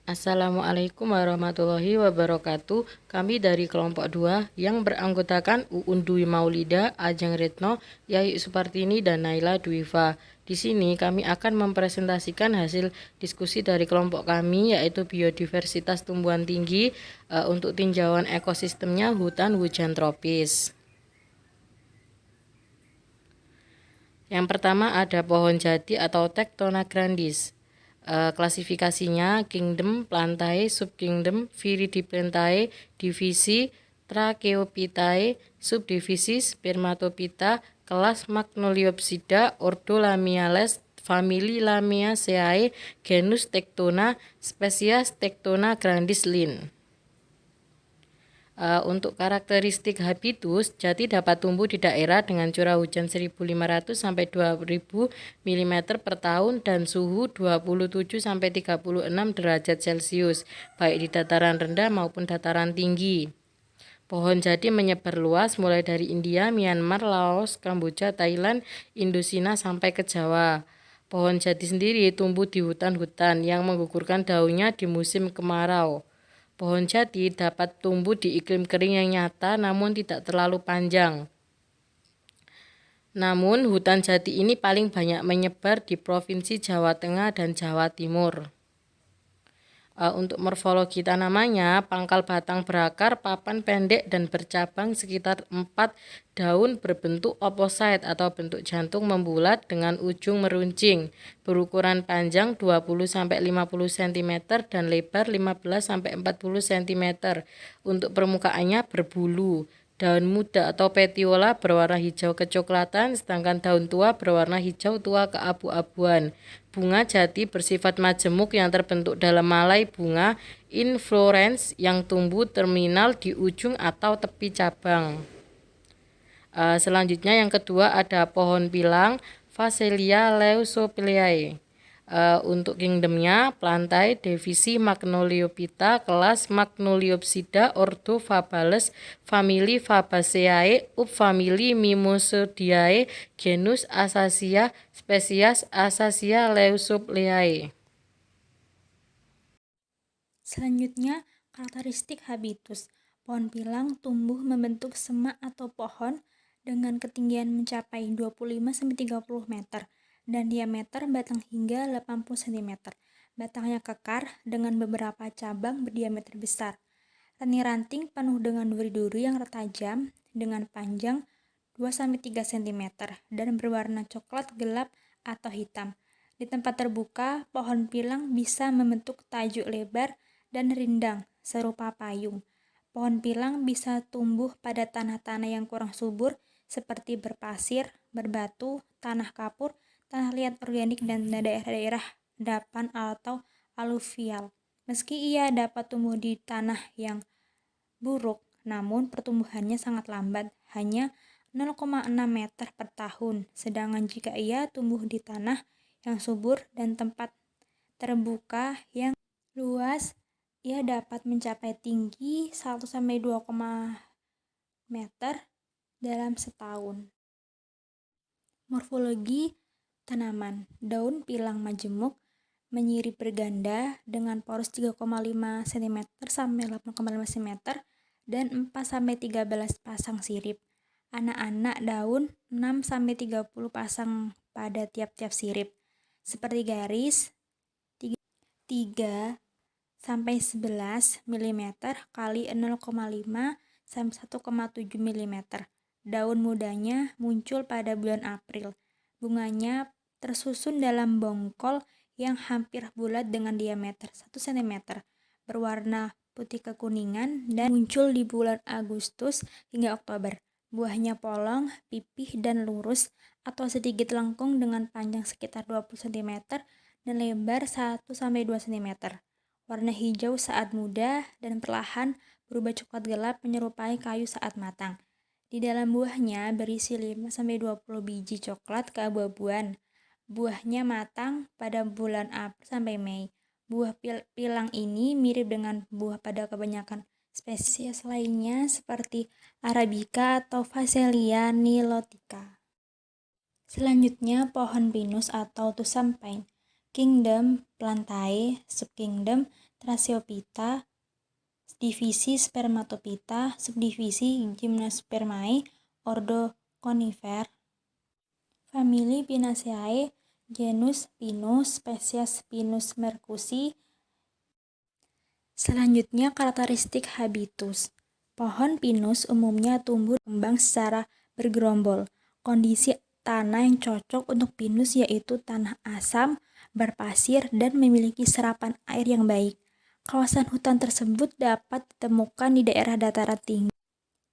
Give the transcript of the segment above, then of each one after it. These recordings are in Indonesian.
Assalamualaikum warahmatullahi wabarakatuh. Kami dari kelompok 2 yang beranggotakan Uun Dwi Maulida, Ajeng Retno, Yayu Supartini, dan Naila Dwiva. Di sini kami akan mempresentasikan hasil diskusi dari kelompok kami, yaitu biodiversitas tumbuhan tinggi untuk tinjauan ekosistemnya hutan hujan tropis. Yang pertama ada pohon jati atau Tectona grandis. Klasifikasinya kingdom, plantae, subkingdom, viridiplantae, divisi Tracheophytae, subdivisi Spermatophyta, kelas Magnoliopsida, ordo Lamiales, famili Lamiaceae, genus Tectona, spesies Tectona grandis Linn. Untuk karakteristik habitus, jati dapat tumbuh di daerah dengan curah hujan 1.500 sampai 2.000 mm per tahun dan suhu 27 sampai 36 derajat Celcius, baik di dataran rendah maupun dataran tinggi. Pohon jati menyebar luas mulai dari India, Myanmar, Laos, Kamboja, Thailand, Indocina sampai ke Jawa. Pohon jati sendiri tumbuh di hutan-hutan yang menggugurkan daunnya di musim kemarau. Pohon jati dapat tumbuh di iklim kering yang nyata namun tidak terlalu panjang. Namun hutan jati ini paling banyak menyebar di Provinsi Jawa Tengah dan Jawa Timur. Untuk morfologi tanamannya, pangkal batang berakar, papan pendek dan bercabang sekitar 4 daun berbentuk oposit atau bentuk jantung membulat dengan ujung meruncing, berukuran panjang 20-50 cm dan lebar 15-40 cm. Untuk permukaannya berbulu. Daun muda atau petiola berwarna hijau kecoklatan, sedangkan daun tua berwarna hijau tua keabu-abuan. Bunga jati bersifat majemuk yang terbentuk dalam malai bunga inflorescens yang tumbuh terminal di ujung atau tepi cabang. Selanjutnya yang kedua ada pohon pilang Phacelia leucopileae. Untuk kingdomnya plantae, divisi Magnoliophyta, kelas Magnoliopsida, ordo Fabales, famili Fabaceae, subfamili Mimosodiae, genus Acacia, spesies Acacia leucopileae. Selanjutnya, karakteristik habitus. Pohon pilang tumbuh membentuk semak atau pohon dengan ketinggian mencapai 25-30 meter dan diameter batang hingga 80 cm. Batangnya kekar dengan beberapa cabang berdiameter besar. Ranting-ranting penuh dengan duri-duri yang tajam dengan panjang 2-3 cm dan berwarna coklat gelap atau hitam. Di tempat terbuka, pohon pilang bisa membentuk tajuk lebar dan rindang serupa payung. Pohon pilang bisa tumbuh pada tanah-tanah yang kurang subur seperti berpasir, berbatu, tanah kapur, tanah liat organik dan daerah-daerah endapan atau aluvial. Meski ia dapat tumbuh di tanah yang buruk, namun pertumbuhannya sangat lambat, hanya 0,6 meter per tahun. Sedangkan jika ia tumbuh di tanah yang subur dan tempat terbuka yang luas, ia dapat mencapai tinggi 1-2 meter dalam setahun. Morfologi tanaman. Daun pilang majemuk menyirip berganda dengan porus 3,5 cm sampai 8,5 cm dan 4-13 pasang sirip. Anak-anak daun 6-30 pasang pada tiap-tiap sirip. Seperti garis 3-11 mm kali 0,5 sampai 1,7 mm. Daun mudanya muncul pada bulan April. Bunganya tersusun dalam bongkol yang hampir bulat dengan diameter 1 cm, berwarna putih kekuningan dan muncul di bulan Agustus hingga Oktober. Buahnya polong, pipih dan lurus atau sedikit lengkung dengan panjang sekitar 20 cm dan lebar 1-2 cm. Warna hijau saat muda dan perlahan berubah coklat gelap menyerupai kayu saat matang. Di dalam buahnya berisi 5-20 biji coklat keabu-abuan. Buahnya matang pada bulan April sampai Mei. Buah pilang ini mirip dengan buah pada kebanyakan spesies lainnya seperti Arabica atau Phacelia nilotica. Selanjutnya pohon pinus atau tusam pine. Kingdom Plantae, Subkingdom Thraciophyta, divisi Spermatophyta, subdivisi Gymnospermae, ordo Conifer, famili Pinaceae, genus Pinus, spesies Pinus mercusi. Selanjutnya karakteristik habitus. Pohon pinus umumnya tumbuh kembang secara bergerombol. Kondisi tanah yang cocok untuk pinus yaitu tanah asam, berpasir, dan memiliki serapan air yang baik. Kawasan hutan tersebut dapat ditemukan di daerah dataran tinggi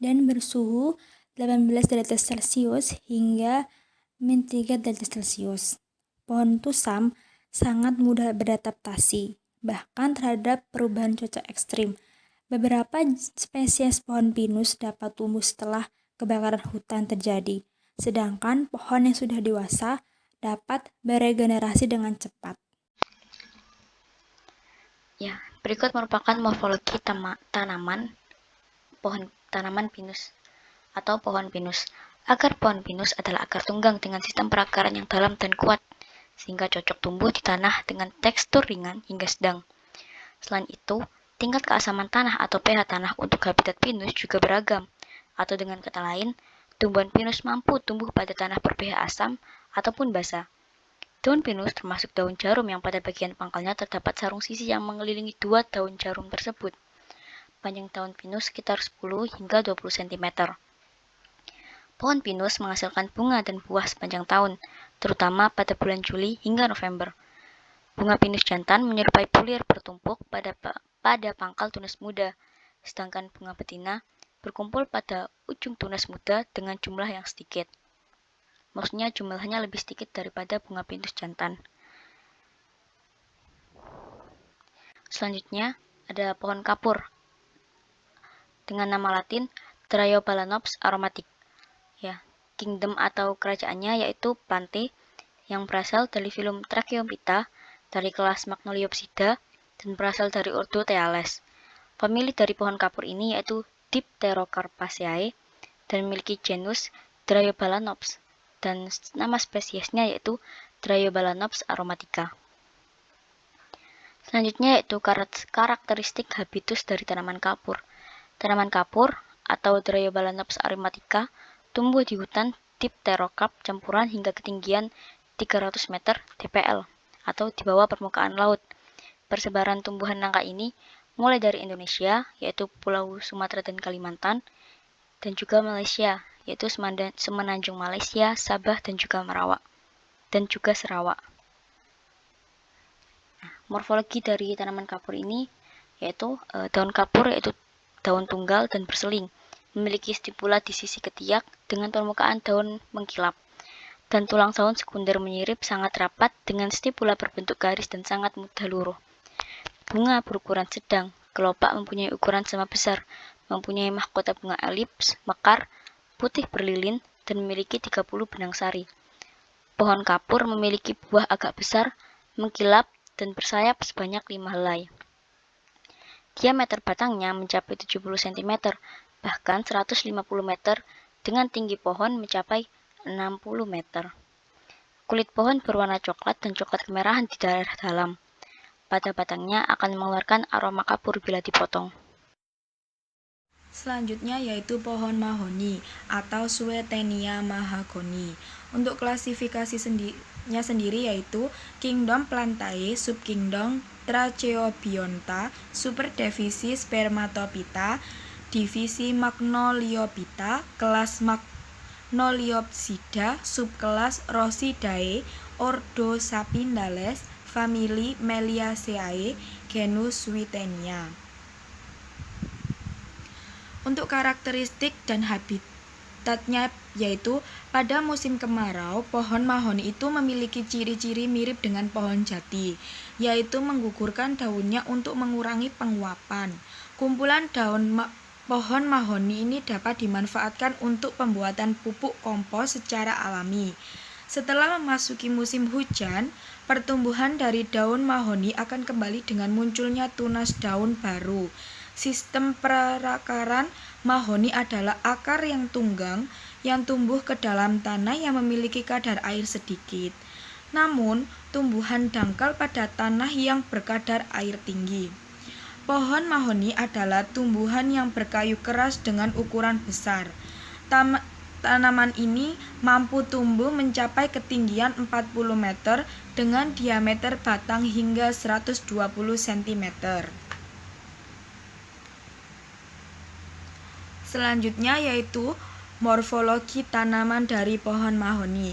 dan bersuhu 18 derajat Celcius hingga -3 derajat Celcius. Pohon tusam sangat mudah beradaptasi, bahkan terhadap perubahan cuaca ekstrim. Beberapa spesies pohon pinus dapat tumbuh setelah kebakaran hutan terjadi, sedangkan pohon yang sudah dewasa dapat beregenerasi dengan cepat. Ya, berikut merupakan morfologi tanaman pinus atau pohon pinus. Akar pohon pinus adalah akar tunggang dengan sistem perakaran yang dalam dan kuat, sehingga cocok tumbuh di tanah dengan tekstur ringan hingga sedang. Selain itu, tingkat keasaman tanah atau pH tanah untuk habitat pinus juga beragam, atau dengan kata lain, tumbuhan pinus mampu tumbuh pada tanah ber-pH asam ataupun basa. Daun pinus termasuk daun jarum yang pada bagian pangkalnya terdapat sarung sisi yang mengelilingi dua daun jarum tersebut. Panjang daun pinus sekitar 10 hingga 20 cm. Pohon pinus menghasilkan bunga dan buah sepanjang tahun, terutama pada bulan Juli hingga November. Bunga pinus jantan menyerupai bulir bertumpuk pada pangkal tunas muda, sedangkan bunga betina berkumpul pada ujung tunas muda dengan jumlah yang sedikit. Maksudnya jumlahnya lebih sedikit daripada bunga pinus jantan. Selanjutnya ada pohon kapur dengan nama latin Dryobalanops aromatic. Ya, kingdom atau kerajaannya yaitu Plantae yang berasal dari filum Tracheophyta dari kelas Magnoliopsida dan berasal dari ordo Thales. Famili dari pohon kapur ini yaitu Dipterocarpaceae dan memiliki genus Dryobalanops dan nama spesiesnya yaitu Dryobalanops aromatica. Selanjutnya yaitu karakteristik habitus dari tanaman kapur. Tanaman kapur atau Dryobalanops aromatica tumbuh di hutan Dipterocarp campuran hingga ketinggian 300 meter dpl atau di bawah permukaan laut. Persebaran tumbuhan langka ini mulai dari Indonesia, yaitu Pulau Sumatera dan Kalimantan, dan juga Malaysia, yaitu Semenanjung Malaysia, Sabah, dan juga Sarawak. Nah, morfologi dari tanaman kapur ini yaitu daun kapur yaitu daun tunggal dan berseling, memiliki stipula di sisi ketiak dengan permukaan daun mengkilap, dan tulang daun sekunder menyirip sangat rapat dengan stipula berbentuk garis dan sangat mudah luruh. Bunga berukuran sedang, kelopak mempunyai ukuran sama besar, mempunyai mahkota bunga elips, mekar, putih berlilin, dan memiliki 30 benang sari. Pohon kapur memiliki buah agak besar, mengkilap, dan bersayap sebanyak 5 helai. Diameter batangnya mencapai 70 cm, bahkan 150 meter, dengan tinggi pohon mencapai 60 meter. Kulit pohon berwarna coklat dan coklat kemerahan di daerah dalam. Pada batangnya akan mengeluarkan aroma kapur bila dipotong. Selanjutnya yaitu pohon mahoni atau Swietenia mahagoni. Untuk klasifikasi sendiri yaitu Kingdom Plantae, Subkingdom Tracheobionta, Superdivisi Spermatophyta, Divisi Magnoliophyta, kelas Magnoliopsida, subkelas Rhosidae, ordo Sapindales, famili Meliaceae, genus Swietenia. Untuk karakteristik dan habitatnya yaitu pada musim kemarau, pohon mahoni itu memiliki ciri-ciri mirip dengan pohon jati, yaitu menggugurkan daunnya untuk mengurangi penguapan. Kumpulan daun pohon mahoni ini dapat dimanfaatkan untuk pembuatan pupuk kompos secara alami. Setelah memasuki musim hujan, pertumbuhan dari daun mahoni akan kembali dengan munculnya tunas daun baru. Sistem perakaran mahoni adalah akar yang tunggang yang tumbuh ke dalam tanah yang memiliki kadar air sedikit. namun tumbuhan dangkal pada tanah yang berkadar air tinggi. Pohon mahoni adalah tumbuhan yang berkayu keras dengan ukuran besar. Tanaman ini mampu tumbuh mencapai ketinggian 40 meter dengan diameter batang hingga 120 cm. Selanjutnya yaitu morfologi tanaman dari pohon mahoni.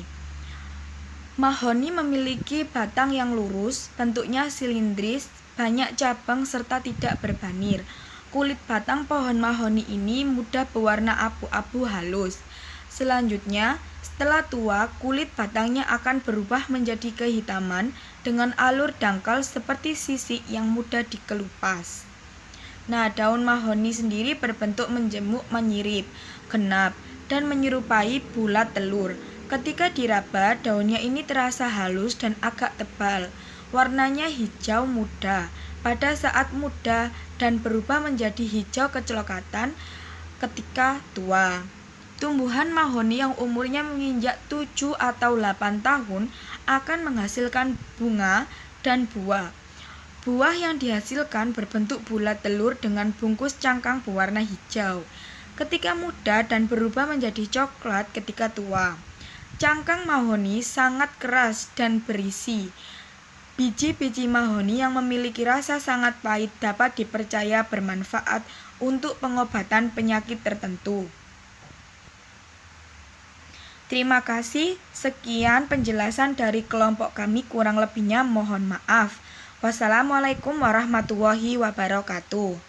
Mahoni memiliki batang yang lurus, bentuknya silindris, banyak cabang serta tidak berbanir. Kulit batang pohon mahoni ini mudah berwarna abu-abu halus. Selanjutnya, setelah tua, kulit batangnya akan berubah menjadi kehitaman dengan alur dangkal seperti sisik yang mudah dikelupas. Nah, daun mahoni sendiri berbentuk menjemuk menyirip, genap, dan menyerupai bulat telur. Ketika diraba, daunnya ini terasa halus dan agak tebal. Warnanya hijau muda pada saat muda dan berubah menjadi hijau kecoklatan ketika tua. Tumbuhan mahoni yang umurnya menginjak 7 atau 8 tahun akan menghasilkan bunga dan buah. Buah yang dihasilkan berbentuk bulat telur dengan bungkus cangkang berwarna hijau ketika muda dan berubah menjadi coklat ketika tua. Cangkang mahoni sangat keras dan berisi. Biji-biji mahoni yang memiliki rasa sangat pahit dapat dipercaya bermanfaat untuk pengobatan penyakit tertentu. Terima kasih, sekian penjelasan dari kelompok kami, kurang lebihnya mohon maaf. Wassalamualaikum warahmatullahi wabarakatuh.